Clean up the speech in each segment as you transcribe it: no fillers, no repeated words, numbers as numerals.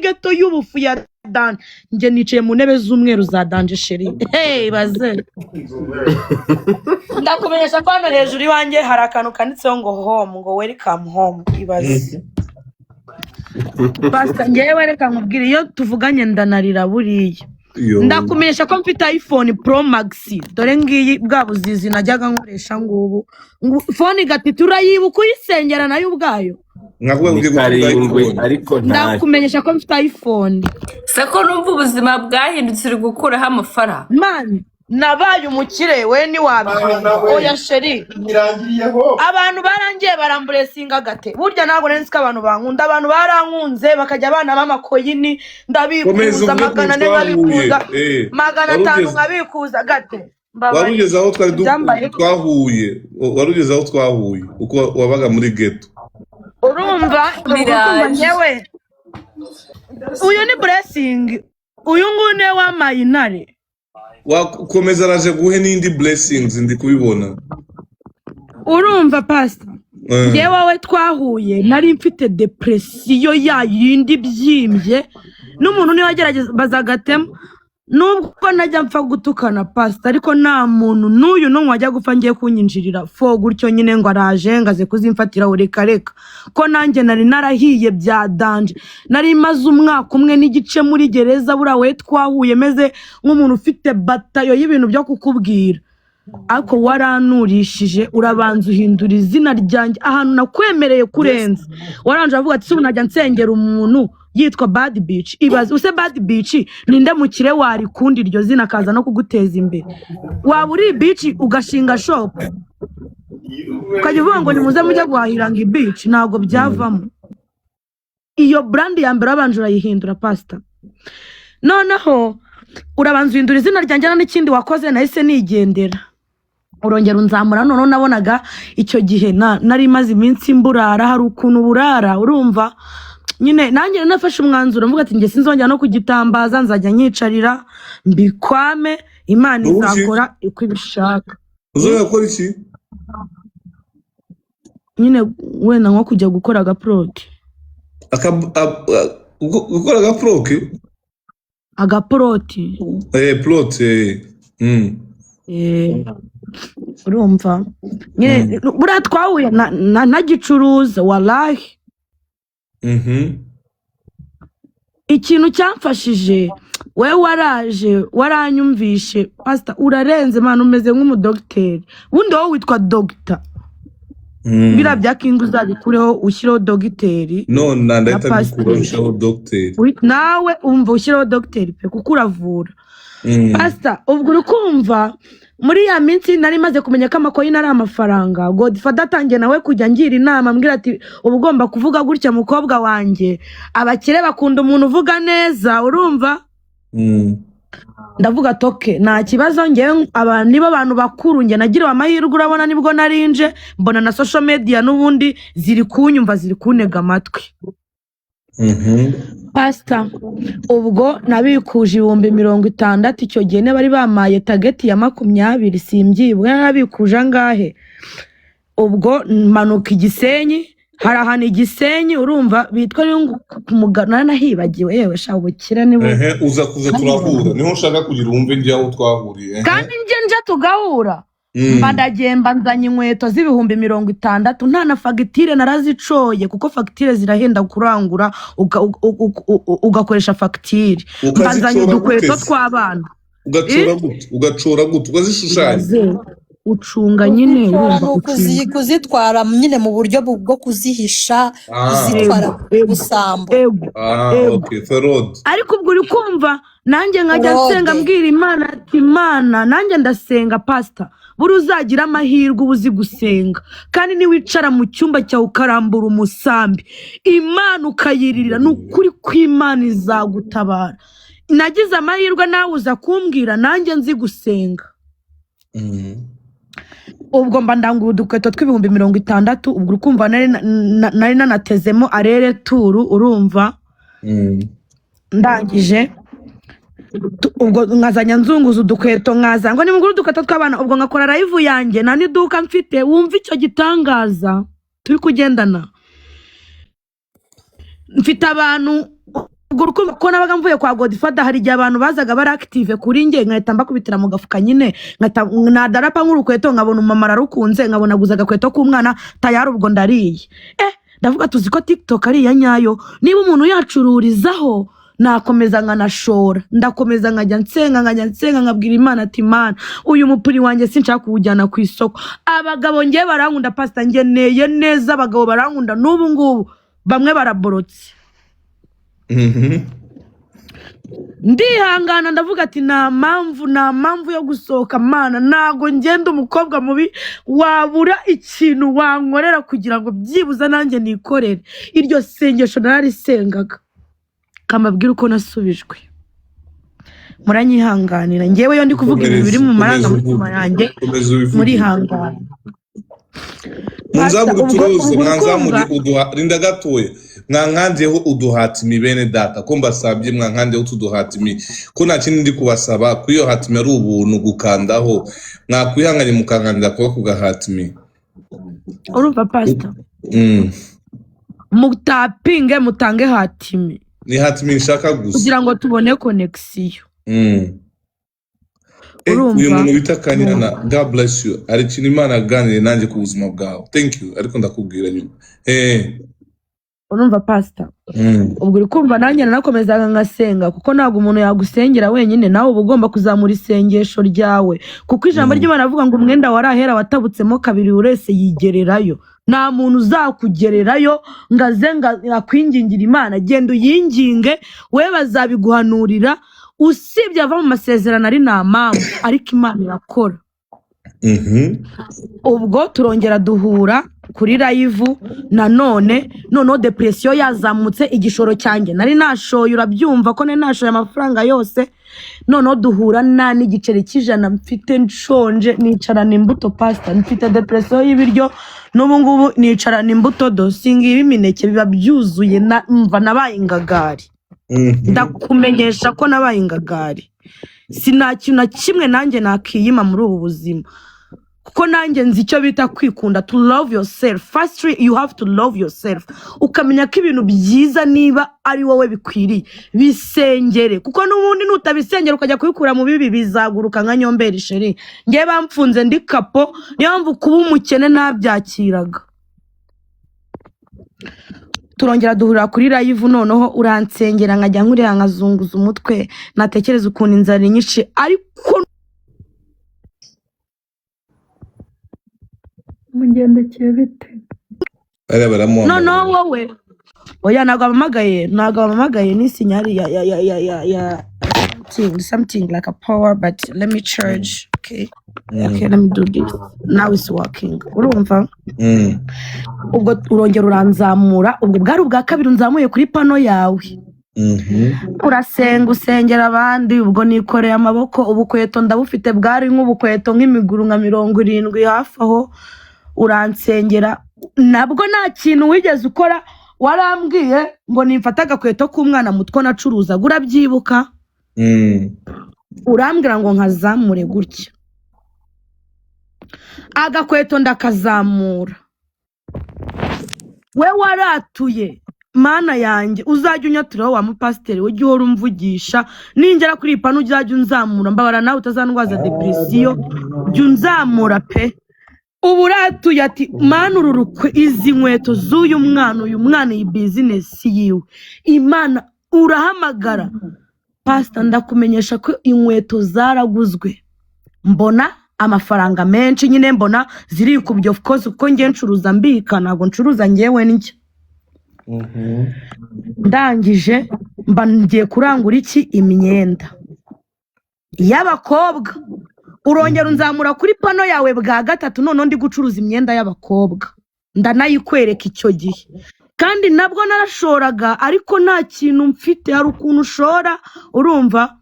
ghetto y'ubufu ya danje nge nicaye mu ntebe z'umweru za danje sheri hey baze ndakumenyesha ko hano hejuru iwanjye hari akantu kanditseho ngo home ngo welcome home ibaze Pastor ngewe reka nkubwire iyo tuvuganye ndanarira buriya ndakumenyesha ko mfite iPhone Pro Max dore ngiyi bwa buzizi najyaga nkoresha ngubu phone gatatu urayibuka uyisengera nayo ubwayo ariko ndakumenyesha ko mfite iPhone sako numva ubuzima bwahindutse uri gukuraho amafaranga man nabaye umukire we ni wabyumva oya sheri abantu barangiye baramburesinga gate burya ntabwo nzi ko abantu bankunda abantu barankunze bakajya abana b'amakoyini ndabikuza 400 nkabikuza 500 nkabikuza gate warugeze aho twahuye uko wabaga muri ghetto urumva nyewe uyu ni blessing uyu ngune wamaye intare wakomeza araje guhe n'indi blessings ndi kubibona urumva pastor ngewe twahuye nari mfite depression ya yindi byimbye n'umuntu ni wagerageza gatemo nubwo najya mpfa gutukana pastor ariko nta muntu n'uyu no wajya gupfa ngiye kunyinjirira fo gutyo nyine ngo araje ngaze kuzimfatira ureka ko nanjye nari narahiye bya danje nari maze umwaka umwe n'igice muri gereza burawe twahuye meze nk'umuntu ufite batayo y'ibintu byo kukubwira ako waranurishije urabanza uhindura izina ryanjye ahantu nakwemereye kurenza waranje avuga ati subunajya nsengera umuntu yitwa Bad Beach ibaze use Bad Beach ninde mukire wari kundi iryo zina kaza no kuguteza imbere waba uri beach ugashinga shop ukajya uvuga ngo nimuze mujya guhahiranga beach ntabwo byavamo iyo brand ya mbere abanje urayihindura pastor noneho urabanza uhindura izina ryanjye n'ikindi wakoze nahise nigendera urongera unzamura none nabonaga icyo gihe nari maze iminsi mburara hari ukuntu burara urumva nyine nanjye nafashe umwanzuro mvuga ati nge sinzongera no kugitambaza nzajya nyicarira mbikwame Imana izakora uko ibishaka uzakora iki nyine wenda nko kujya gukora agaproke gukora agaproke agaproti plote urumva nyine buriya twahuye nagicuruza wallahi ikintu cyamfashije we waraje waranyumvishe pastor urarenze man umeze nk'umudocteur bundi wowe witwa doctor bira bya King uzabikureho ushireho docteur none ndahita bikureho docteur nawe umva ushireho docteur pe kuko uravura pastor ubwo urukumva muri ya minsi nari maze kumenya ko amakoyina ari amafaranga Godfather atangiye nawe kujya ngira inama ambwira ati ubugomba kuvuga gutya mukobwa wanjye abakire bakunda umuntu uvuga neza urumva ndavuga toke nta kibazo ngewe niba abantu bakuru nge nagiriwe amahirwe urabona nibwo narinje mbona na social media n'ubundi ziri kunyumva ziri kunega amatwi pastor ubwo nabikuje 60,000 icyo gihe ne bari bamaye target ya 20 simbyibwe nabikuje angahe ubwo manuka Igisenyi harahana Igisenyi urumva bitwa kumugana nahibagiwe yewe sha ubukira nibo uza turahura niho nshaka kugira umve njye aho twahuriye kandi nje tugahura mbadagemba nzanye inkweto z'60,000 nta na fagitire narazicoye kuko fagitire zirahenda kurangura ugakoresha fagitire mbazanye udukweto tw'abana ugacora gute ugazishushanya ucunga nyine urumva kuzitwara nyine mu buryo bwo kuzihisha kuzitwara gusambo okay ferod ariko ubwo uri kumva nanjye nkajya nsenga mbwira Imana ati Imana nanjye ndasenga pastor buri uzagira amahirwe ubuzi gusenga kandi ni wicara mu cyumba cyawe ukarambura umusambi Imana ukayiririra n'ukuri kw'Imana izagutabara nagize amahirwe nawe uza kumbwira nanjye nzi gusenga ubwo mba ndangura udukweto tw'60,000 ubwo ukumva nari nanatezemo arere turu urumva ndangije ubwo nkazanya nzunguza udukweto nkaza ngo nimugura udukweto tw'abana ubwo ngakora live yanjye nta n'iduka mfite wumva icyo gitangaza turi kugendana mfite abantu ubwo ko nabaga mvuye kwa Godfather hari igihe abantu bazaga bari active kuri nge nkahita mbakubitira mu gafuka nyine nadarapa nk'urukweto nkabona umumama ararukunze nkabona guza agakweto k'umwana tayari ubwo ndariye ndavuga tuzi ko TikTok ari iya nyayo niba umuntu yacururizaho nakomeza nkanashora ndakomeza nkajya nsenga nkabwira Imana ati Imana uyu mupuri wanjye sinshaka kuwujyana ku isoko abagabo ngiye barankunda pastor ngeneye neza abagabo barankunda n'ubu ngubu bamwe baraborotse ndihangana ndavuga ati nta mpamvu yo gusohoka Mana nago ngenda umukobwa mubi wabura ikintu wankorera kugira ngo byibuza nanjye nikorere iryo sengesho nararisengaga kamabwira uko nasubijwe muranyihanganira ngewe yo ndi kuvuga ibintu biri mu marangamutima yanjye muri hangana Munzamu guturuze mwanzamuri uduharinda gatoye mwankanzeho uduhatimi bene data ko mbasabye mwankanzeho utuduhatimi ko nta kintu ndi kubasaba kuri iyo hatimi ari ubuntu gukandaho mwakwihanganye mukangandira kuba kugahatimi urumva pastor mutapinge mutange hatimi ni hatimi nshaka gusa kugira ngo tubone connection uyu muntu bita Kanyana God bless you ari kintu Imana aganire nanjye ku buzima bwawe thank you ariko ndakubwira nyuma urumva pastor ubwo uri kumva nanjye nanakomezaga ngasenga kuko ntabwo umuntu yagusengera wenyine nawe uba ugomba kuzamura isengesho ryawe kuko ijambo ry'Imana avuga ngo umwenda warahera watabutsemo kabiri urese yigererayo nta muntu uzakugererayo ngaze akwingingira Imana genda uyinginge we bazabiguhanurira usibye ava mu masezerano ari nta mpamvu ariko Imana irakora ubwo turongera duhura kuri live noneho depression yazamutse igishoro cyanjye nari nashoye urabyumva ko nari nashoye amafaranga yose noneho duhura n'igiceri cy'ijana mfite nshonje nicarana imbuto pastor mfite depression y'ibiryo n'ubu ngubu nicarana imbuto dosingi ibimineke biba byuzuye mva nabaye ingagari ndakumenyesha ko nabaye ingagari sinakintu na kimwe nanjye nakiyima muri ubu buzima kuko nanjye nzi icyo bita kwikunda to love yourself firstly you have to love yourself ukamenya ko ibintu byiza niba ari wowe bikwiriye bisengere kuko n'ubundi nutabisengera ukajya kubikura mu bibi bizaguruka nka nyomberi sheri ngiye bamfunze ndi kapo niyo mpamvu kuba umukene nabyakiraga turongera duhurira kuri live noneho uransengera nkajya nkurira nkazunguza umutwe natekereza ukuntu inzara nyinshi ariko mugendekeye bite noneho wowe oya ntabwo abamagaye ni sinyari ya something like a power but let me charge okay let me do this now it's working urumva ubwo urongera uranzamura ubwo bwari ubwa kabiri unzamuye kuri pano yawe urasenga usengera abandi ubwo nikoreye amaboko ubukweto ndabufite bwari nk'ubukweto nk'imiguru nka 70 hafi aho uransengera nabwo nta kintu wigeze ukora warambwiye ngo nimfata agakweto k'umwana mutwo nacuruza urabyibuka urambwira ngo nkazamure gutya agakweto ndakazamura we waratuye Mana yanjye uzajya unyaturaho wa mupasiteri ujye uhora umvugisha ningera kuri ipanu uzajya unzamura mbabara nawe utazandwaza depression jya unzamura pe ubu uratuye ati Mana ururukwe izi nkweto z'uyu mwana iyi business yiwe Imana urahamagara pastor ndakumenyesha ko inkweto zaraguzwe mbona amafaranga menshi nyine mbona ziri kubyo of course uko ngiye ncuruza mbika ntabwo ncuruza ngewe n'icyo ndangije mba ngiye kurangura imyenda y'abakobwa urongera unzamura kuri pano yawe bwa gatatu none ndi gucuruza imyenda y'abakobwa ndanayikwereka icyo gihe kandi nabwo narashoraga ariko nta kintu mfite hari ukuntu ushora urumva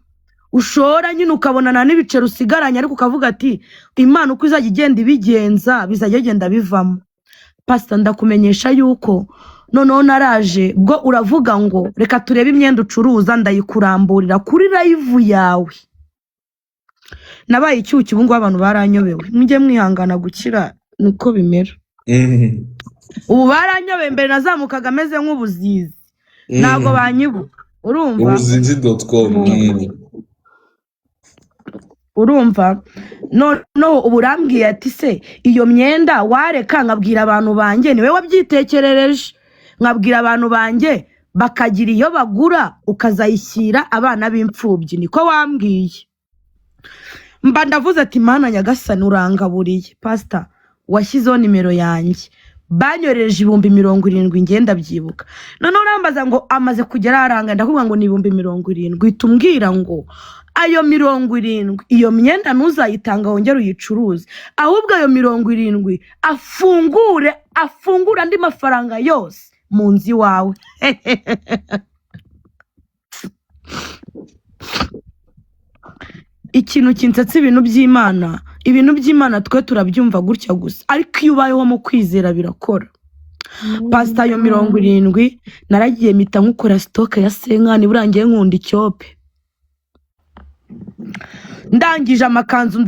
ushora nyine ukabonana n'ibiceri usigaranye ariko ukavuga ati Imana uko izajya igenda ibigenza bizajya genda bivamo pastor ndakumenyesha yuko noneho naraje bwo uravuga ngo reka turebe imyenda ucuruza ndayikuramburira kuri live yawe nabaye icyuki ubu ngo abantu baranyobewe mujye mwihangana gukira niko bimera ubu baranyobeye mbere nazamukaga ameze nk'ubuzizi ntabwo banyibuka urumva ubuzinzi.com urumva no uburambwiye ati se iyo myenda wareka nkabwira abantu banjye niwe wabyitekerereje nkabwira abantu banjye bakagira iyo bagura ukazayishyira abana b'imfubyi niko wambwiye mba ndavuze ati mana nyagasani urangaburiye pastor washyizeho nimero yanjye banyoreje 70,000 ngenda byibuka none urambaza ngo amaze kugera aranga ndakubwira ngo ni 70,000 itumbwira ngo ayo 70 iyo myenda ntuzayitanga wongera uyicuruze ahubwo ayo 70 afungura andi mafaranga yose mu nzi wawe ikintu kinsetsa ibintu by'Imana twe turabyumva gutya gusa ariko iyo ubayeho mu kwizera birakora pastor yo 70 naragiye mita nkukora stock ya senkani burangiye nkunda icyope ndangije amakanzu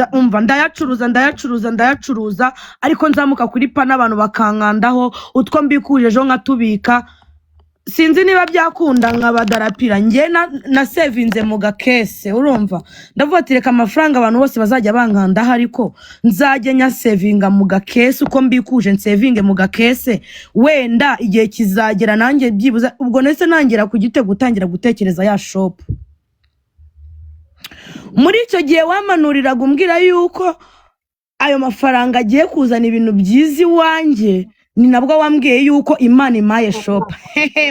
ndayacuruza ariko nzamuka kuri pana abantu bakankandaho utwo mbikujejo nkatubika sinzi niba byakunda nkabadarapira nge na savinze mu gakese urumva ndavuga ati reka amafaranga abantu bose bazajya bankandaho ariko nzajya nya savinga mu gakese uko mbikuje nsavinge mu gakese wenda igihe kizagera nanjye byibuza ubwo nese nangera gutangira gutekereza ya shop muri icyo gihe wamanuriraga umbwira yuko ayo mafaranga agiye kuzana ibintu byiza iwanjye ni nabwo wambwiye yuko Imana imaye shop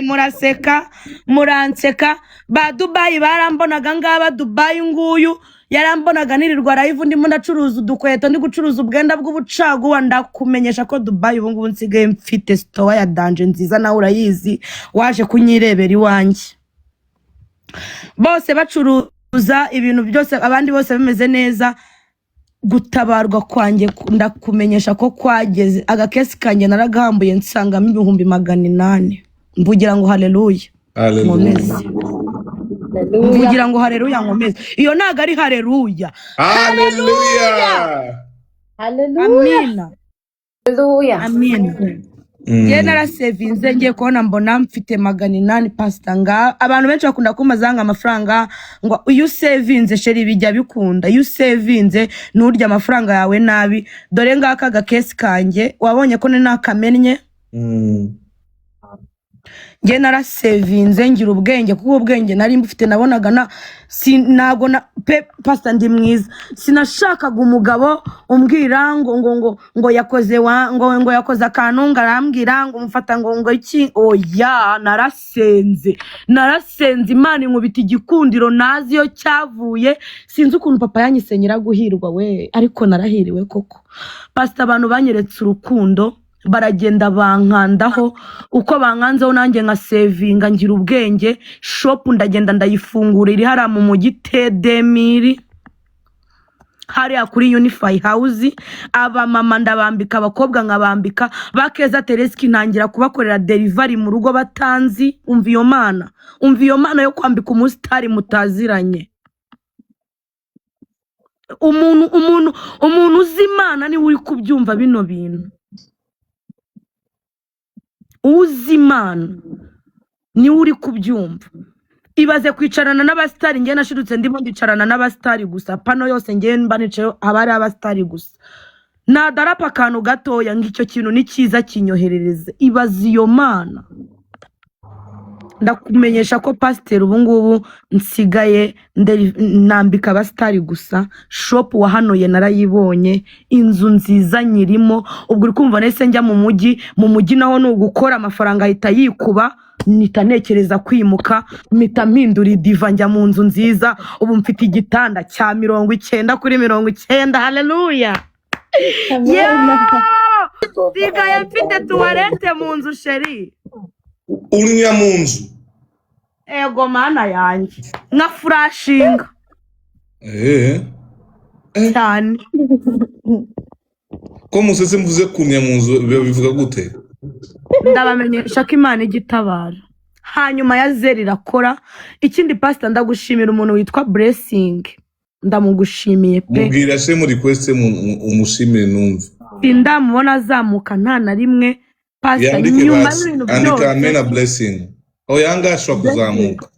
muraseka muranseka ba Dubai barambonaga ngaba Dubai nguyu yarambonaga nirirwa live ndimo ndacuruza udukweto ndi gucuruza ubwenda bw'ubucaguwa ndakumenyesha ko Dubai ubu ngubu nsigaye mfite store ya danje nziza nawe urayizi waje kunyirebera iwanjye bose bacuruza ibintu byose abandi bose bimeze neza gutabarwa kwanjye ndakumenyesha ko kwageze agakesi kanjye naragahambuye nsangamo 800 mvugira ngo haleluya nkomeze mvugira ngo haleluya nkomeze iyo ntago ari haleluya amina amina Ye narasevinze ngiye kubona mbona mfite 800 pastor nga abantu benshi bakunda kumazanga amafaranga ngo uyu savinze sheri bijya bikunda uyu savinze nurya amafaranga yawe nabi dore ngaka gakesi kanjye wabonye ko nakamennye nge narasevinze ngira ubwenge kuko ubwenge nari mbufite nabonaga ntago na pastor ndi mwiza sinashakaga umugabo umbwira ngo yakoze ngo yakoze akantu ngarambwira ngo mufata ngo iki oya narasenze Imana inkubita igikundiro naziyo cyavuye sinzi ukuntu papa yanyisenyera guhirwa we ariko narahiriwe koko pastor abantu banyeretse urukundo baragenda bankandaho uko bankanzeho nanjye nka savinga ngira ubwenge shop ndagenda ndayifungura iri hara mu mujyi Tedemiri hariya kuri Unify House aba mama ndabambika abakobwa nkabambika bakeza Tereski ntangira kubakorera delivery mu rugo batanzi umva iyo mana yo kwambika umusitari mutaziranye umuntu uzi Imana ni uri kubyumva bino bintu Uzimana ni uri kubyumva ibaze kwicarana n'abastari nge nashirutse ndimo ndicarana n'abastari gusa pano yose nge mbanice abari abastari gusa nadarapa kantu gatoya ngicyo kintu ni cyiza kinyoherereze ibaze iyo mana ndakumenyesha ko pastor ubu ngubu nsigaye nambika abastari gusa shop wahanoye narayibonye inzu nziza nyirimo ubwo uri kumva nese njya mu mujyi naho no gukora amafaranga ahita yikuba nitanekereza kwimuka mpita mpindura idiva njya mu nzu nziza ubu mfite igitanda cya 90 kuri 90 haleluya sigaye mfite tuwarete mu nzu sheri unya mu nzu ego mana yanjye nka furashinga cyane ko musese mvuze kunya mu nzu bivuga gute ndabamenyesha ko Imana igitabara hanyuma ya zeri irakora ikindi pastor ndagushimira umuntu witwa Blessing ndamugushimiye pe mubwira se muri request umushimire numve ndamubona azamuka nta na rimwe pastor nyuma y'ibintu byose andika amena Blessing oyanga ashobora kuzamuka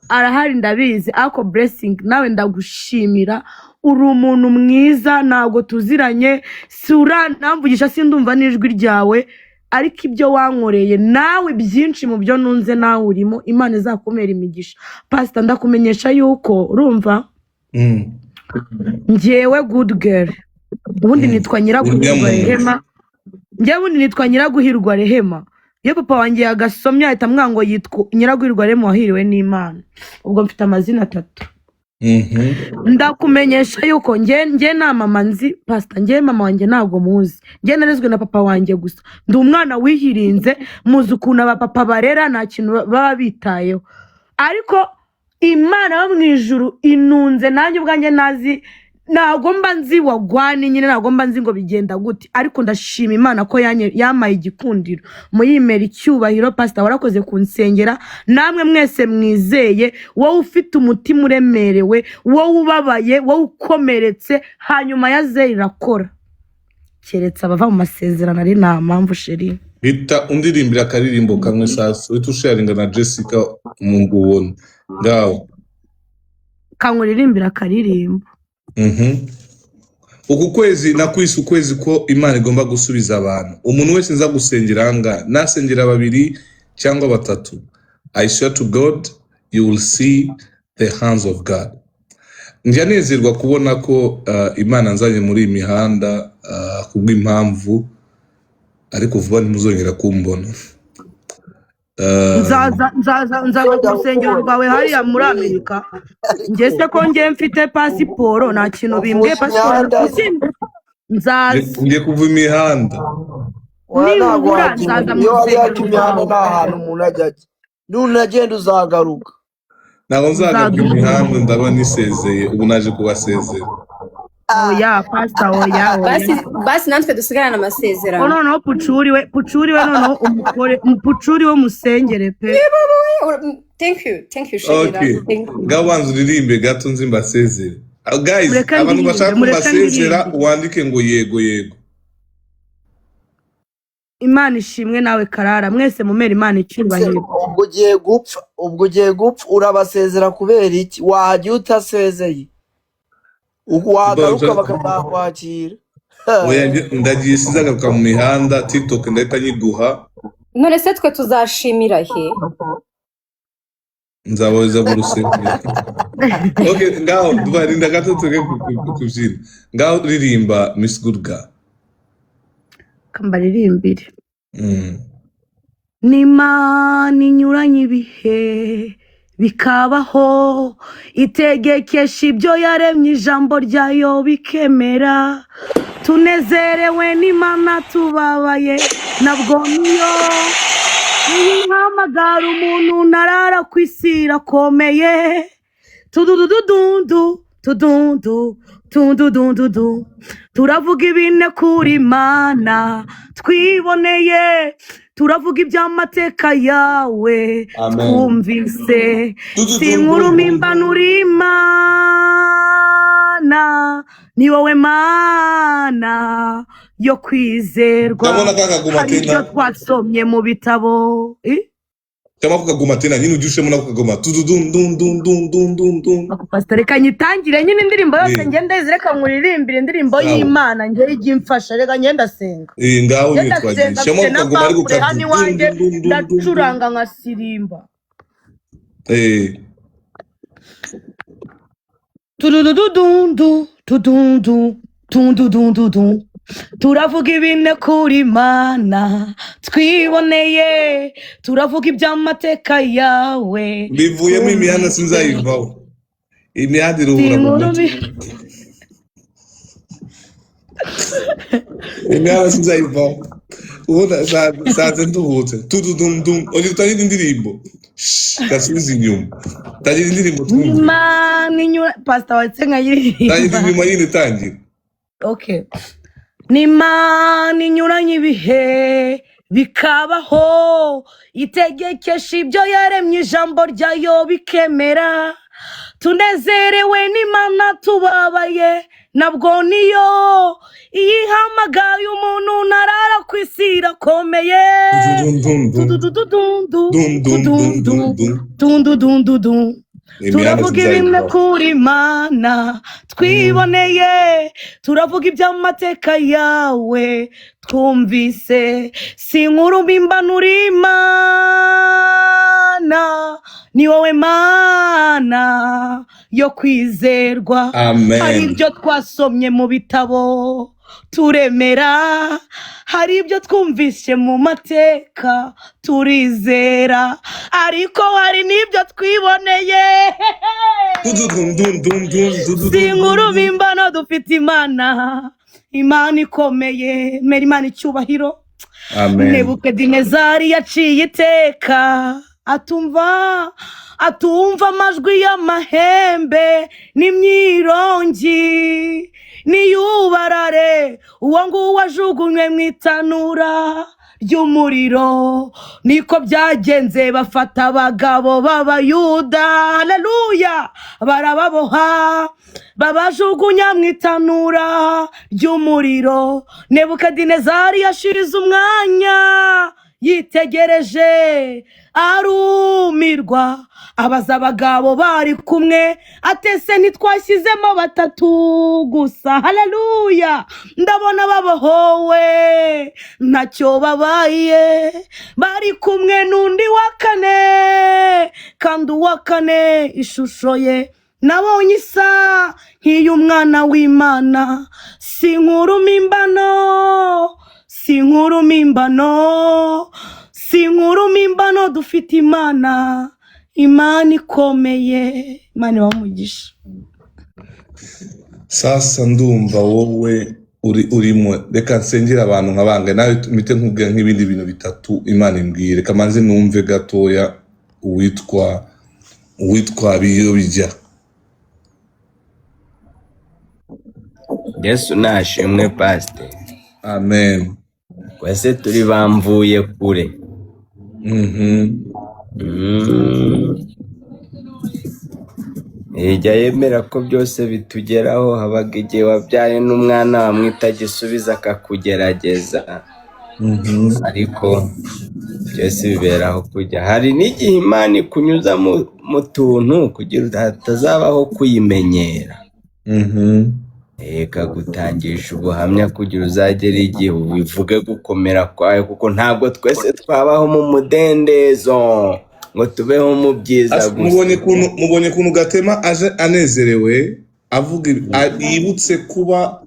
arahari ndabizi ako blessing nawe ndagushimira uri umuntu mwiza ntago tuziranye sura namvugisha sindumva n'ijwi ryawe ariko ibyo wankoreye nawe byinshi mu byo nunze nawe urimo Imana izakumera imigisha pastor ndakumenyesha yuko urumva njyewe good girl ubundi nitwa Nyiraguhirwa Rehema njyewe ubundi nitwa Nyiraguhirwa Rehema iyo papa wanjye yagasomye ahita mwango yitwa Nyiraguhirwa Rehema wahiriwe n'Imana ubwo mfite amazina 3 ndakumenyesha yuko nge na mama nzi pastor nge mama wanjye ntago muzi nge narezwe na papa wanjye gusa ndi umwana wihirinze muzi ukuntu aba papa barera nta kintu baba bitayeho ariko Imana yo mu ijuru inunze nanjye ubwanjye nazi ntago mba nzi wagwani nyine ntago mba nzi ngo bigenda gute ariko ndashima Imana ko yamaye igikundiro muyimera icyubahiro pastor warakoze kunsengera namwe mwese mwizeye wowe ufite umutima uremerewe wowe ubabaye wowe ukomeretse hanyuma yaze irakora keretse abava mu masezerano ari nta mpamvu sheri bita undirimbira akaririmbo kamwe sasa witusharinga na Jessica umungubona ngaho kankuririmbira akaririmbo uku kwezi nakwise ukwezi ko Imana igomba gusubiza abantu umuntu wese nza gusengera anga nasengera 2 cyangwa 3 I swear to God you will see the hands of God njanezerwa kubona ko Imana nzanye muri imihanda kubw'impamvu ariko vuba ntimuzongera kumbona nzaza ku rusengero rwawe hariya muri Amerika ngese ko ngiye mfite pasiporo nta kintu bimbwiye pasiporo nzaza ngiye kuva imihanda nibura nzaza mu rusengero imihanda nta hantu umuntu ajya nunagenda uzagaruka ntabwo nzagaruka imihanda ndaba nisezeye ubu naje kubasezera oya pastor oya basi natwe dusigarana amasezerano no pucuri we noneho umukore pucuri wo musengere pe thank you Shirira gawanzu uririmbe gato nzi mbasezere guys abantu bashaka kubasezera wandike ngo yego Imana ishimwe nawe Karara mwese mumera Imana icyubahiro ubwo ugiye gupfa urabasezera kubera iki wajya utasezeye wagaruka bakakwakira oya ndagiye sizagaruka mu mihanda TikTok ndahita nyiguha none se twe tuzashimira he nzaboza mu rusengero okay ngaho dubarinda gato tuge kubyina ngaho ririmba Miss Good Girl kambaririmbire n'Imana inyuranye ibihe bikabaho itegekesha ibyo yaremye ijambo ryayo bikemera tunezerewe n'Imana tubabaye nabwo niyo ihamagara umuntu narara ku isi irakomeye tudududundu tudundu turavuga ibine kuri Imana twiboneye turavuga iby'amateka yawe twumvise sinkuru mimbanura Imana ni wowe Mana yo kwizerwa hari ibyo twasomye mu bitabo cyangwa kuguma tena nyine ujushemo nako kagoma tududundundundundundundun pastor reka nyitangire nyine indirimbo yose ngende zireka nkuririmbire indirimbo y'Imana nge igimfasha reka ngenda senga ngaho nitwagiye cyangwa kagoma ari gukanda ndacuranga nka sirimba tudududundu tudundu turavuga ibine kuri Imana twiboneye turavuga iby'amateka yawe bivuyemo imihanda sinzayivaho imihanda iruhura imihanda sinzayivaho ubuda saze nduhutse tududundum oje tutagira indirimbo gasubiza inyuma tagira indirimbo twumva Imana inyura pastor watsenga yiririmba tagira inyuma yine tangira okay n'Imana inyuranye ibihe bikabaho itegekesha ibyo yaremye ijambo ryayo bikemera tunezerewe n'Imana tubabaye nabwo niyo iyihamagaye umuntu narara ku isi irakomeye turavuga ibimwe kuri Mana twiboneye, turavuga iby'amateka yawe twumvise, si inkuru mpimbano uri Imana, ni wowe Mana yo kwizerwa. Hari ibyo twasomye mu bitabo turemera, hari ibyo twumvise mu mateka turizera, ariko hari n'ibyo twiboneye. Si inkuru mpimbano dufite Imana, Imana ikomeye, mera Imana icyubahiro. Nebukadinezari yaciye iteka, atumva amajwi y'amahembe n'imyirongi niyubarare, uwo nguwo wajugunywe mu itanura ry'umuriro. Niko byagenze, bafata abagabo b'Abayuda, haleluya, barababoha babajugunya mu itanura ry'umuriro. Nebukadinezari yashirize umwanya, yitegereje arumirwa, abaza abagabo bari kumwe, atese ntitwashyizemo 3 gusa, haleluya, ndabona babohowe ntacyo babaye, bari kumwe n'undi wa 4, kandi uwa 4 ishusho ye nabonye isa nk'iy'umwana w'Imana. Si inkuru mpimbano, si inkuru mpimbano, si inkuru mpimbano dufite Imana, Imana ikomeye. Imana wamugisha. Sasa ndumva wowe urimo, reka nsengera abantu nk'abanga nawe tumite nkubwira nk'ibindi bintu bitatu Imana imbwire. Reka manze numve gatoya uwitwa Biyobijya. Yesu nashimwe pastor. Amen. Kwese turi bamvuye kure. Ijya yemera ko byose bitugeraho, habaga igihe wabyaye n'umwana wamwita gisubiza akakugerageza, ariko byose biberaho kujya. Hari n'igihe Imana ikunyuza mu tuntu kugira hatazabaho kuyimenyera, ikagutangisha ubuhamya kugira uzagere igihe ubivuge gukomera kwayo, kuko ntabwo twese twabaho mu mudendezo ngo tubeho mu byiza gusa. Mubonye kuntu Gatema aje anezerewe, avuga yibutse kuba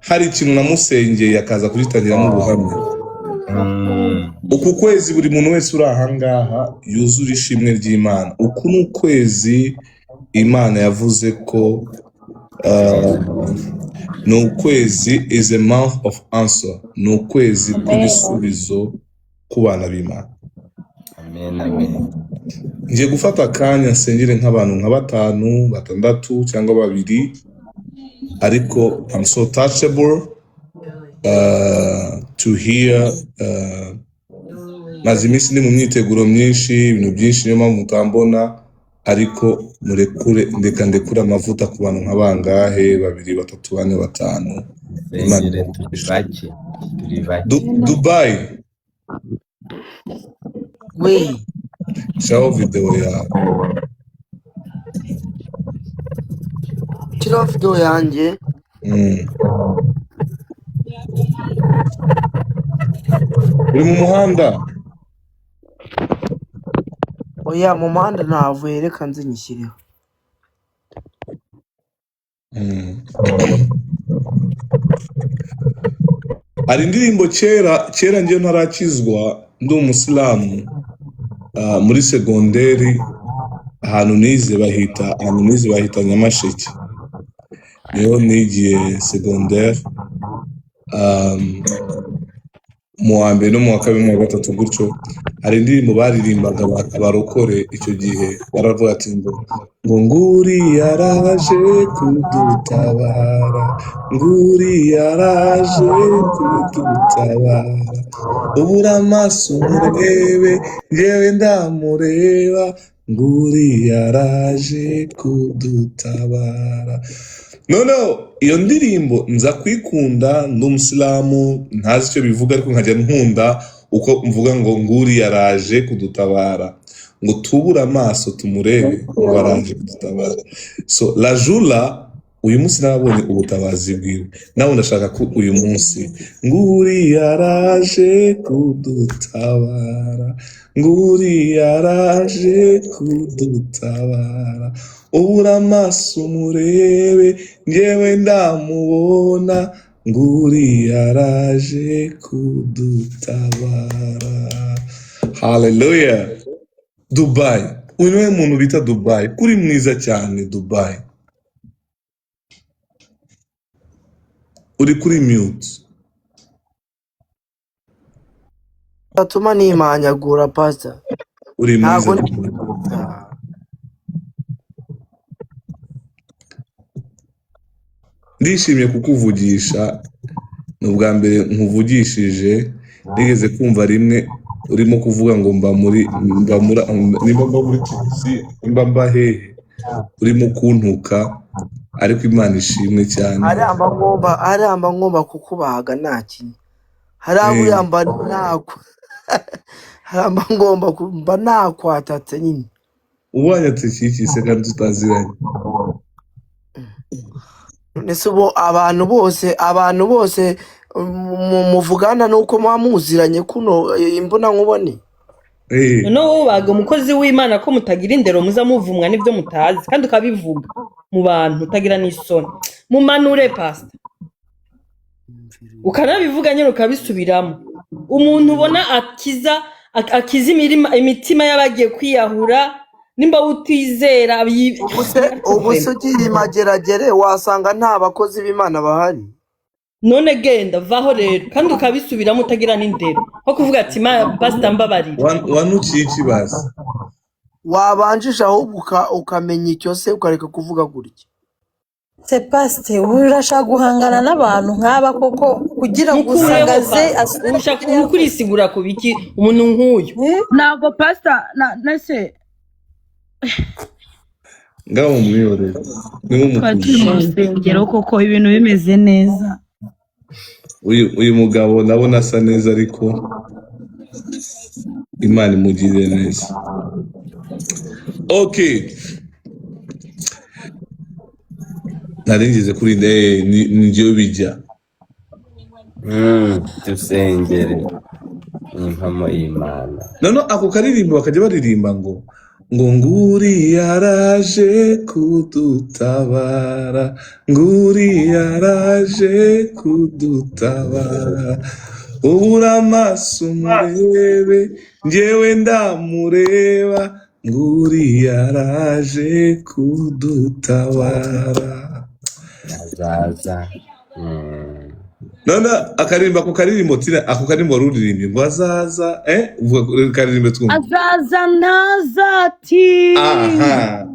hari ikintu namusengeye akaza kugitangiramo ubuhamya. Uku kwezi buri muntu wese uri ahangaha yuzura ishimwe ry'Imana. Uku ni ukwezi Imana yavuze ko ni ukwezi is a month of answer, ni ukwezi kw'ibisubizo ku bana b'Imana. Amen, amen. Ngiye gufata akanya nsengere nk'abantu nka 5, 6 cyangwa 2, ariko I'm so touchable to hear. Maze iminsi ni mu myiteguro myinshi, ibintu byinshi, niyo mpamvu mutambona, ariko murekure ndekure amavuta ku bantu nk'abangahe 2, 3, 4, 5. Dubai. We Shao video yawe. shiraho video yanjye. Uri mu muhanda? Oya, mu muhanda navuye, reka nze nyishyireho. Hari indirimbo kera ngiye ntarakizwa ndi umusilamu, muri segonderi ahantu nize bahita Nyamasheke, niho nigiye segonderi, mu wa mbere no mu wa kabiri mu wa gatatu gutyo. Hari indirimbo baririmbaga abarokore icyo gihe, baravuga ati ngo nguri yaraje kudutabara, nguri yaraje kudutabara, ubura amaso murebe njyewe ndamureba, nguri yaraje kudutabara. Noneho iyo ndirimbo nza kwikunda, ndi umusilamu ntazi icyo bivuga, ariko nkajya nkunda uko mvuga ngo nguri yaraje kudutabara, ngo tubure amaso tumurebe ngo araje kudutabara. So la jula uyu munsi nabonye ubutabazi bwiwe, nawe ndashaka ko uyu munsi nguri yaraje kudutabara, nguri yaraje kudutabara, ubura amaso umurebe njyewe ndamubona, nguri yaraje kudutabara. Hallelujah. Dubai, uyu niwe muntu bita Dubai, kuri mwiza cyane Dubai. Uri kuri mute. atuma nimanyagura pastor. Uri Ntago mwiza. Ndishimye kukuvugisha, ni ubwa mbere nkuvugishije, nigeze kumva rimwe urimo kuvuga ngo mba muri TV, mba hehe, urimo kuntuka, ariko Imana ishimwe cyane. aramba ngomba kukubaga naki. Harabu yamba nako. Haramba ngomba kumba nakwatatse nyine. Ubanyatse iki se kandi tutaziranye? Nese bo abantu bose muvugana nuko mwamuziranye kuno imbona nkubone. No ubaga umukozi w'Imana ko mutagira indero muza muvumwa nivyo mutazi kandi ukabivuga mu bantu utagira n'isoni. Mumanure pastor. Ukanabivuga nyine ukabisubiramo. Umuntu ubona akiza imitima y'abagiye kwiyahura nimba utizera ubusugiye mageragere wasanga nta bakozi b'Imana bahari. None genda vaho rero kandi ukabisubiramo utagira n'indero nko kuvuga ati pastor mbabarira wanuciye ikibazo, wabanjisha ahubwo ukamenya icyo se ukareka kuvuga gutya. se pastor urashaka guhangana n'abantu nk'aba koko kugira ngo usagaze ushaka kurisigura ku biki umuntu nk'uyu. Ntabwo pastor nase ngaho umwiyorere mu rusengero koko ibintu bimeze neza. Uyu mugabo ndabona asa neza, ariko Imana imugirire neza. Okay, naringize kuri njyewe bijya dusengere impamo y'Imana. none ako karirimbo bakajya baririmba ngo nguri yaraje kudutabara, nguri yaraje kudutabara, ubura amaso umurebe njyewe ndamureba, nguri yaraje kudutabara. Azaza. None akaririmba ako karirimbo tina ako karirimbo ruririmbi ngo azaza uvuga karirimbo twumva Azaza ntazati. aha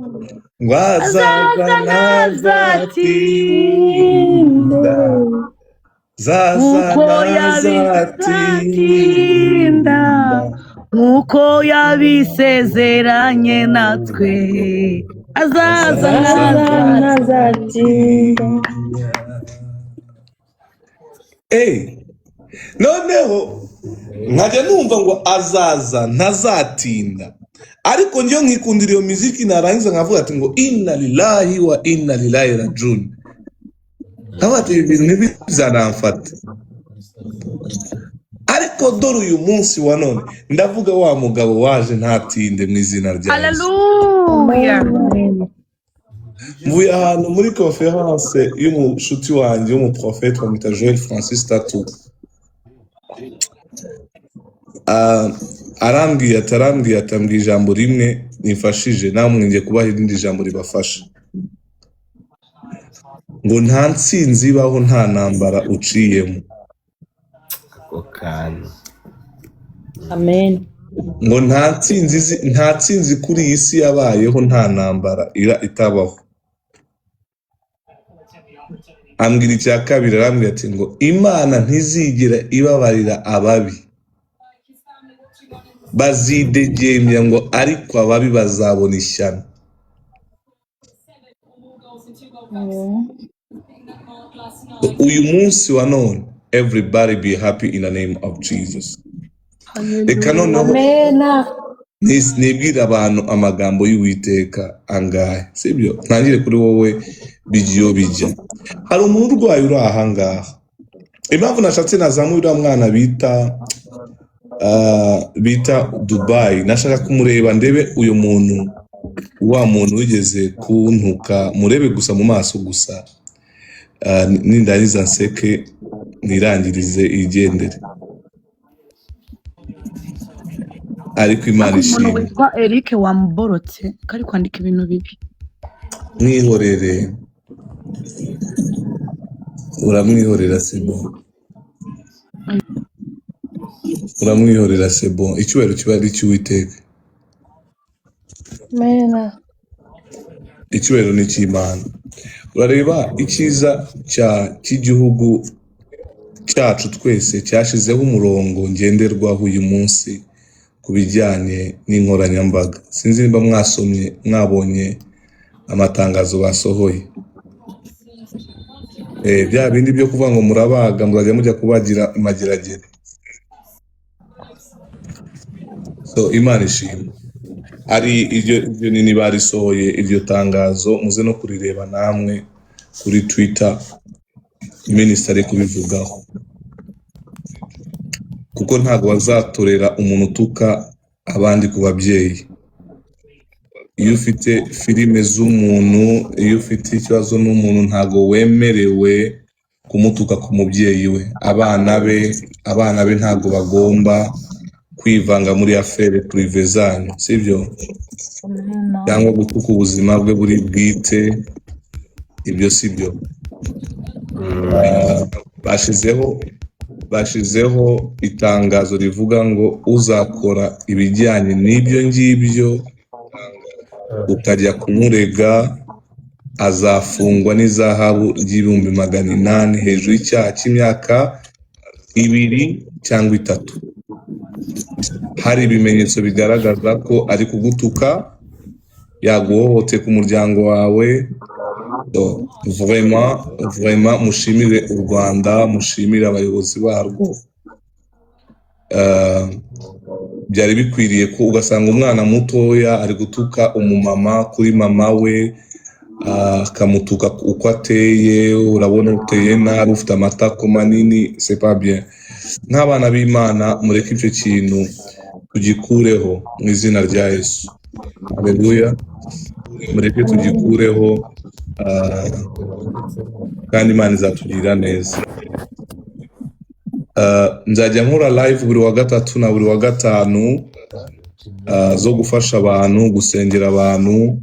ngo azaza ntazatinda, zaza ntazatinda, nkuko yabisezeranye natwe. Azaza ntazatinda. noneho nkajya numva ngo azaza ntazatinda, ariko njyewe nkikundira iyo muziki, narangiza nkavuga ati ngo inna lillahi wa inna ilaihi rajiun. nkabati ibintu ntibizanamfata, ariko dore uyu munsi wa none ndavuga wa mugabo waje ntatinde mu izina rya Yesu. Hallelujah. Mvuye ahantu muri conference y'umushuti wanjye w'umuprofete wamwita Joel Francis Tatu, arambwiye atambwiye ijambo rimwe nimfashije, namwe ngiye kubaha irindi jambo ribafasha, ngo nta ntsinzi ibaho nta ntambara uciyemo. Ako kantu. Amen. ngo nta ntsinzi kuri iyi si yabayeho nta ntambara itabaho. ambwira icya kabiri, arambwira ati ngo Imana ntizigera ibabarira ababi, bazidegembya ngo ariko ababi bazabona ishyano. uyu munsi wa none, everybody be happy in the name of Jesus. Reka noneho nibwira abantu amagambo y'Uwiteka angahe, sibyo? Ntangire kuri wowe bigiyo bijya. Hari umuntu urwaye uri ahangaha. Impamvu nashatse nazamura mwana bita Dubai, nashaka kumureba ndebe uyu muntu, wa muntu wigeze kuntuka, murebe gusa mu maso gusa, nindangiza nseke nirangirize igendere. Ariko Imana ishimwe. Umuntu witwa Eric wamuborotse kari kwandika ibintu bibi. Mwihorere, uramwihorera sebo, uramwihorera sebo. Icyubahiro kiba ari icy'Uwiteka, icyubahiro ni icy'Imana. Urareba icyiza cy'igihugu cyacu twese cyashizeho umurongo ngenderwaho uyu munsi ku bijyanye n'inkoranyambaga. Sinzi niba mwasomye mwabonye amatangazo basohoye. Bya bindi byo kuvuga ngo murabaga muzajya mujya kubagira imageragere. So Imana ishimwe. Ari iryo nini barisohoye iryo tangazo, muze no kurireba namwe kuri Twitter, minisitiri kubivugaho, kuko ntago bazatorera umuntu utuka abandi ku babyeyi. Iyo ufite filime z'umuntu, iyo ufite ikibazo n'umuntu, ntago wemerewe kumutuka ku mubyeyi we. Abana be ntago bagomba kwivanga muri affaire prive zanyu, sibyo? Cyangwa gutuka ubuzima bwe buri bwite, ibyo sibyo. Bashizeho itangazo rivuga ngo uzakora ibijyanye n'ibyo ngibyo ukajya kumurega azafungwa n'izahabu y'ibihumbi 800 hejuru y'icyaha cy'imyaka 2 cyangwa 3. Hari ibimenyetso bigaragaza ko ari kugutuka, yaguhohoteye ku muryango wawe. Vraiment mushimire u Rwanda, mushimire abayobozi barwo. Byari bikwiriye ko ugasanga umwana mutoya ari gutuka umumama kuri mama we, akamutuka uko ateye, urabona uteye nabi, ufite amatako manini, c'est pas bien. Nk'abana b'Imana mureke icyo kintu tugikureho mu izina rya Yesu. Haleluya. Mureke tugikureho, kandi Imana izatugirira neza. Nzajya nkora live buri wa gatatu na buri wa gatanu, zo gufasha abantu, gusengera abantu,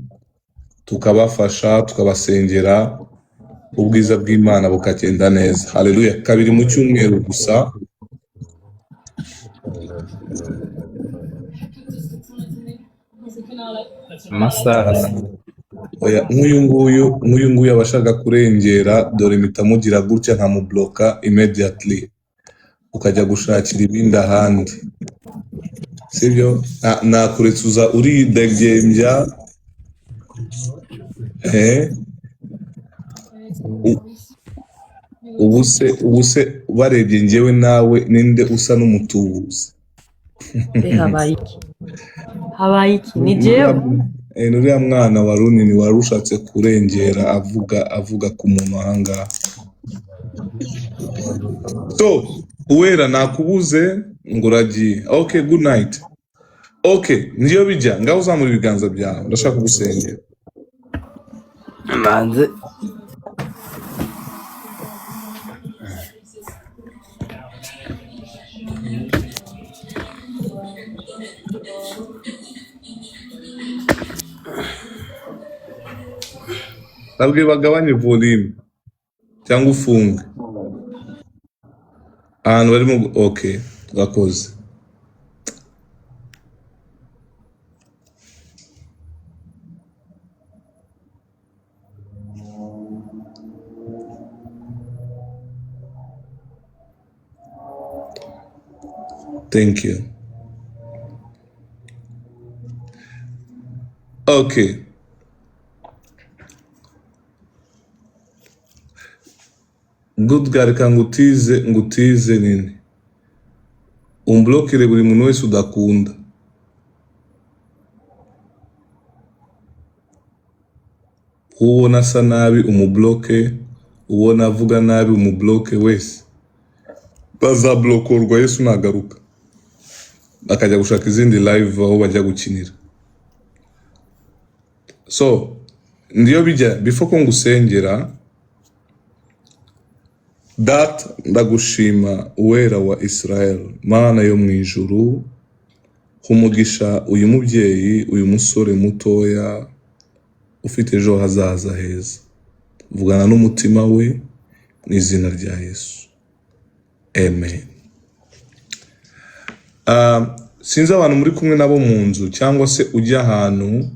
tukabafasha, tukabasengera, ubwiza bw'Imana bukagenda neza. Haleluya. 2 mu cyumweru gusa. Amasaha nk'uyu nguyu abashaka kurengera, dore mpita mugira gutya nkamubloka immediately, ukajya gushakira ibindi ahandi, sibyo? Nakuretsuza uridegembya, ubuse barebye njyewe nawe ninde usa n'umutubuzi? habaye iki ni jewe Nuriya mwana wa runini wari ushatse kurengera avuga ku muntu ahangaha. So uwera nakubuze ngo uragiye. Okay, good night. Okay, ndiyo bijya ngaho uzamura ibiganza byawe, ndashaka gusengera. manze Nabwiye bagabanye volume cyangwa ufunge ahantu barimo. Okay, urakoze. Thank you. Okay. Good God, reka ngutize nini. Umblokere buri muntu wese udakunda. ubona asa nabi umubloke, ubona avuga nabi umubloke wese, bazablokorwa Yesu nagaruka akajya gushaka izindi live aho bajya gukinira. So ndiyo bijya before ko ngusengera, Data ndagushima uwera wa Israel, Mana yo mu ijuru, humugisha uyu mubyeyi, uyu musore mutoya ufite ejo hazaza heza. Vugana n'umutima we mu izina rya Yesu, amen. Sinzi abantu muri kumwe nabo mu nzu cyangwa se ujya ahantu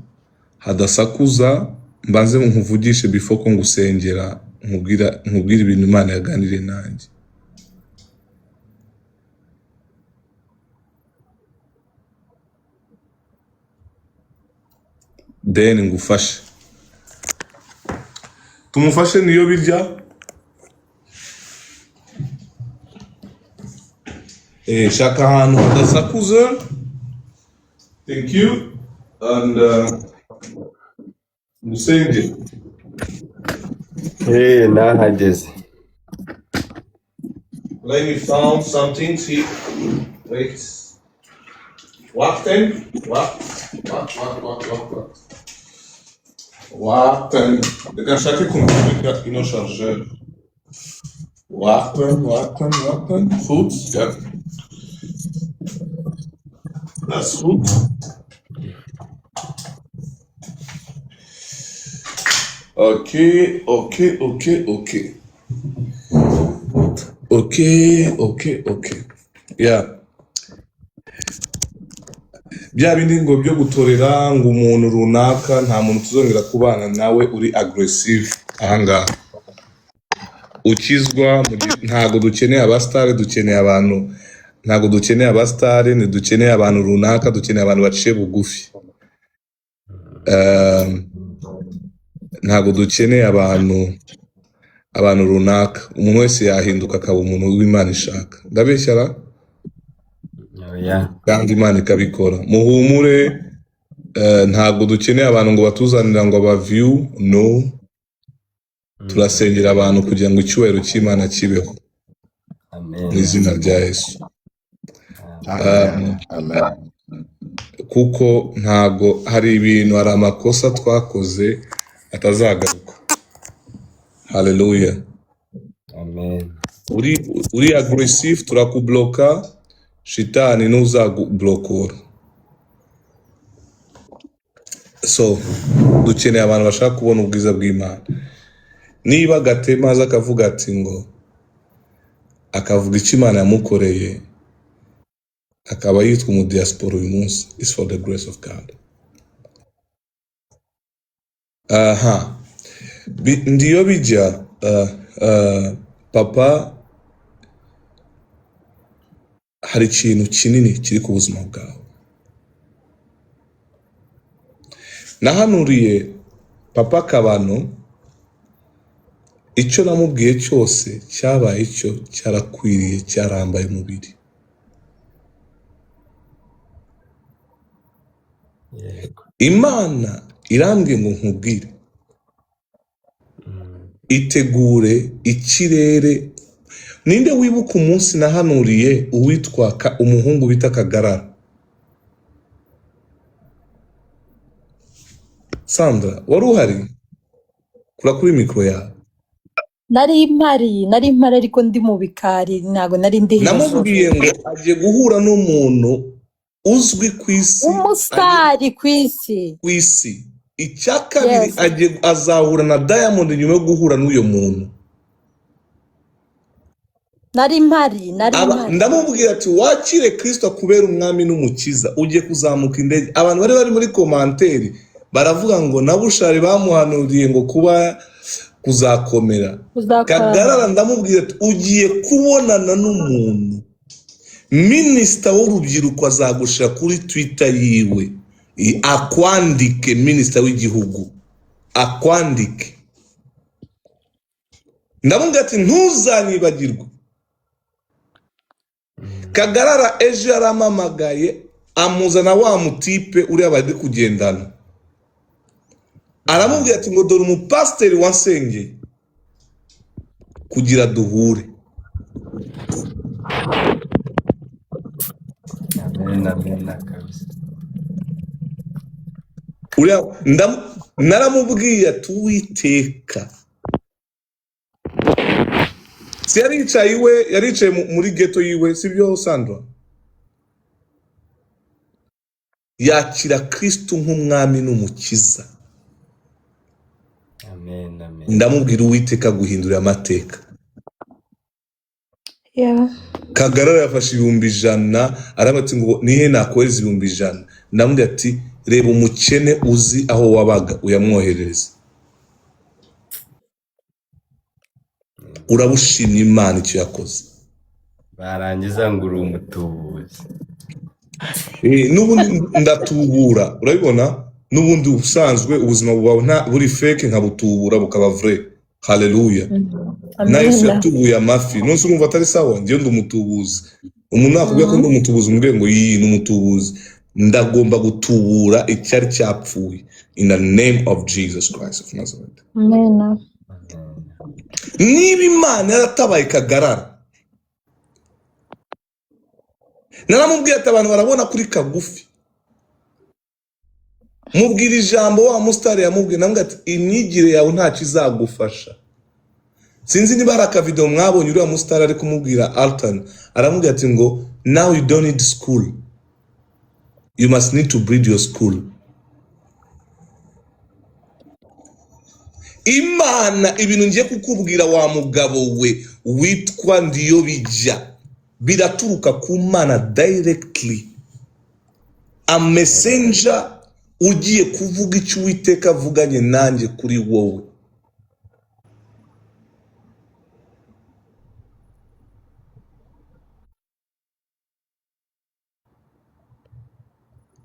hadasakuza, mbanze nkuvugishe before ko ngusengera, nkubwira ibintu Imana yaganiriye nanjye. Then ngufashe, tumufashe niyo birya. Shaka ahantu hadasakuza. Thank you. And musenge. Nahageze. Let me found something. See, wait. What then? What? What then? Reka nshake kumurika ino chargeur. What then? Goed, ja. Dat is goed. Okay. Yeah. Bya bindi ngo byo gutorera ngo umuntu runaka nta muntu tuzongera kubana nawe uri aggressive ahangaha. Ukizwa ntago dukeneye abastare, dukeneye abantu. Ntago dukeneye abastare, ni dukeneye abantu runaka, dukeneye abantu baciye bugufi. Ntago dukeneye abantu runaka. Umuntu wese yahinduka akaba umuntu w'Imana ishaka. Ndabeshyara? Kandi Imana ikabikora. Muhumure, ntago dukeneye abantu ngo batuzanira ngo aba view, no. Turasengera abantu kugira ngo icyubahiro cy'Imana kibeho. Amen. Mu izina rya Yesu. Amen. Kuko ntago hari ibintu, hari amakosa twakoze atazagaruka. Hallelujah. Amen. Uri aggressive, turakubloka, shitani nuzagublokora. So dukeneye abantu bashaka kubona ubwiza bw'Imana. Niba Gatema aza akavuga ati ngo akavuga icyo Imana yamukoreye, akaba yitwa mu diaspora uyu munsi, is for the grace of God. Ndiyo bijya papa, hari ikintu kinini kiri ku buzima bwawe. Nahanuriye papa Kabano, icyo namubwiye cyose cyabaye cyo, cyarakwiriye, cyarambaye umubiri. Imana irambwiye ngo nkubwire, itegure ikirere. Ninde wibuka umunsi nahanuriye uwitwa umuhungu bita Kagarara? Sandra, wari uhari? Kura kuri mikro yawe. nari mpari ariko ndi mu bikari, ntago nari ndi hejuru. Namubwiye ngo agiye guhura n'umuntu uzwi ku isi, umusitari ku isi. Icya kabiri, azahura na Diamond nyuma yo guhura n'uyo muntu. Nari mpari. Ndamubwira ati wakire Kristo akubera umwami n'umukiza, ugiye kuzamuka indege. Abantu bari muri komanteri baravuga ngo Nabushari bamuhanuriye ngo kuba kuzakomera. Kagarara ndamubwira ati ugiye kubonana n'umuntu, minisita w'urubyiruko azagushira kuri Twitter yiwe, akwandike, minisita w'igihugu akwandike. Ndamubwira ati ntuzanyibagirwe. Kagarara ejo yaramamagaye, amuzana wa mutipe uri abadi kugendana. aramubwira ati ngo dore umupasiteri wansengeye kugira duhure. amen kabisa. Naramubwiye ati Uwiteka, si yaricaye muri ghetto yiwe, sibyo Sandra? Yakira Kristo nk'umwami n'umukiza. Amen. Ndamubwira Uwiteka guhindura amateka. Kagarara yafashe 100,000, arabati ngo nihe nakohereza 100,000. Ndamubwira ati reba umukene uzi aho wabaga uyamwoherereza. Urabushimye Imana icyo yakoze. Barangiza ngo uri umutubuzi. N'ubundi ndatubura, urabibona? N'ubundi ubusanzwe ubuzima bwawe nta buri fake nkabutubura bukaba vrai. Haleluya. Nayo yatubuye amafi. Nonse urumva atari sawa, ngiye ndumutubuzi. Umuntu akubwiye ko ndumutubuzi umubwiye ngo yi n'umutubuzi. Ndagomba gutubura icyari cyapfuye in the name of Jesus Christ of Nazareth. Amen. Niba Imana yaratabaye Kagarara, naramubwiye ati abantu barabona kuri kagufi, mubwira ijambo wa mustari yamubwiye, namubwiye ati imyigire yawe nta kizagufasha. Sinzi niba hari akavideo mwabonye uriya mustari ari kumubwira Alton, aramubwira ati ngo now you don't need school, you must need to build your school. Imana ibintu ngiye kukubwira wa mugabo we witwa Ndiyobija biraturuka ku Mana directly. A messenger ugiye kuvuga icyo Uwiteka avuganye nanjye kuri wowe.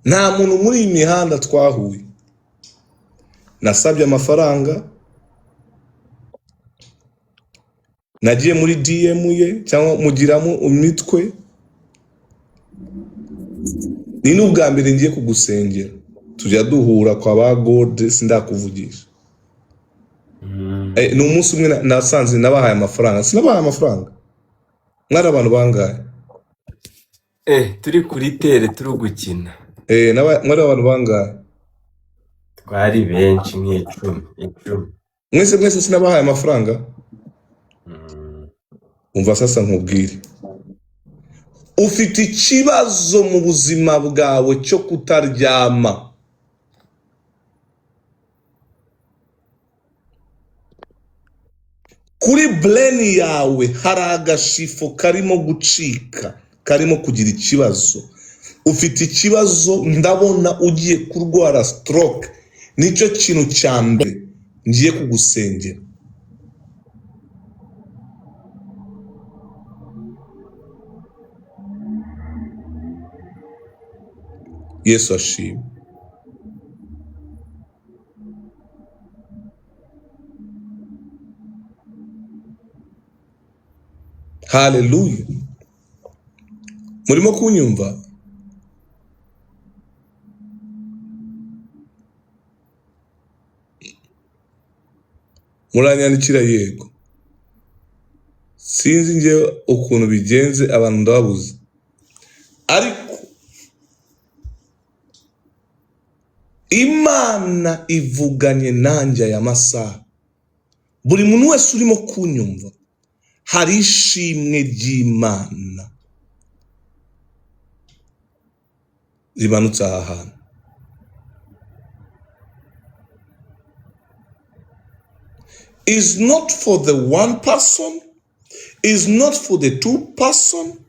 Nta muntu muri iyi mihanda twahuye nasabye amafaranga, nagiye muri DM ye cyangwa mugiramo imitwe. Ni n'ubwa mbere ngiye kugusengera, tujya duhura kwa ba God sindakuvugisha. Ni umunsi umwe nasanze nabahaye amafaranga, sinabahaye amafaranga. Mwari abantu bangahe? Turi kuri tere turi gukina. Mwari abantu bangahe? Twari benshi nk'icumi. Mwese sinabahaye amafaranga. Umva sasa nkubwire, ufite ikibazo mu buzima bwawe cyo kutaryama. Kuri brain yawe hari agashifo karimo gucika, karimo kugira ikibazo. Ufite ikibazo, ndabona ugiye kurwara stroke. Nicyo kintu cya mbere ngiye kugusengera. Yesu ashimwe. Haleluya. Murimo kunyumva? Muranyandikira yego. Sinzi ngewe ukuntu bigenze, abantu ndababuze. Ariko Imana ivuganye nanjye aya masaha. Buri muntu wese urimo kunyumva, hari ishimwe ry'Imana rimanutse aha hantu. Is not for the one person, is not for the two person.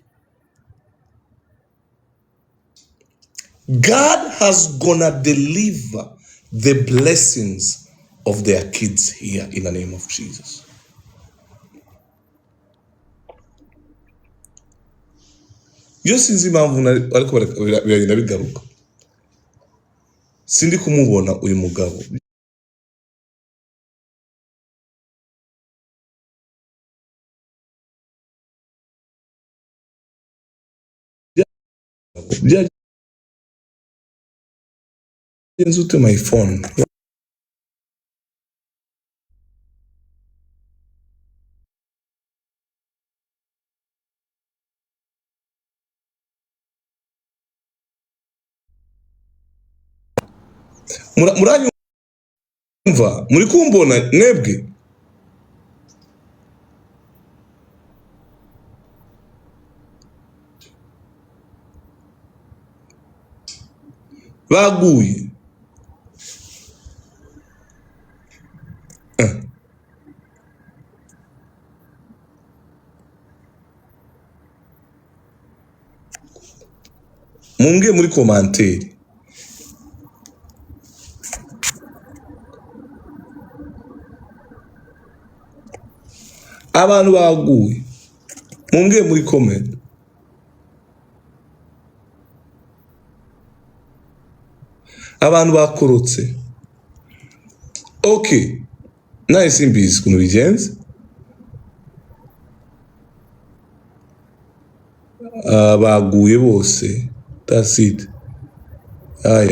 God has gonna deliver the blessings of their kids here in the name of Jesus. Yo sinzi impamvu ariko biragenda bigaruka. Sindi kumubona uyu mugabo. Byagenze ute my phone? muranyumva muri kumbona mwebwe baguye mumbwe muri commentaire abantu baguye mumbwe muri comment abantu bakorotse okay naye simbizi ukuntu bigenze baguye bose that's it ay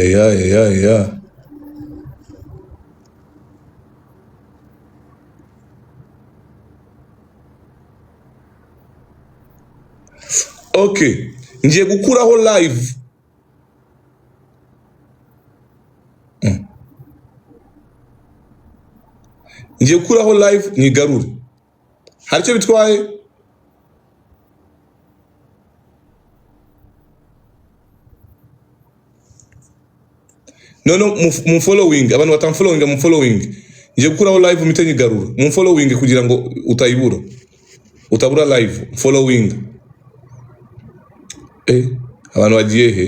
okay ngiye gukuraho live ngiye gukuraho live nyigarure hari icyo bitwaye no following abantu batamfollowinga mu following ngiye gukuraho live umite nyigarura mu following kugira ngo utayibura utabura live following abantu bagiye he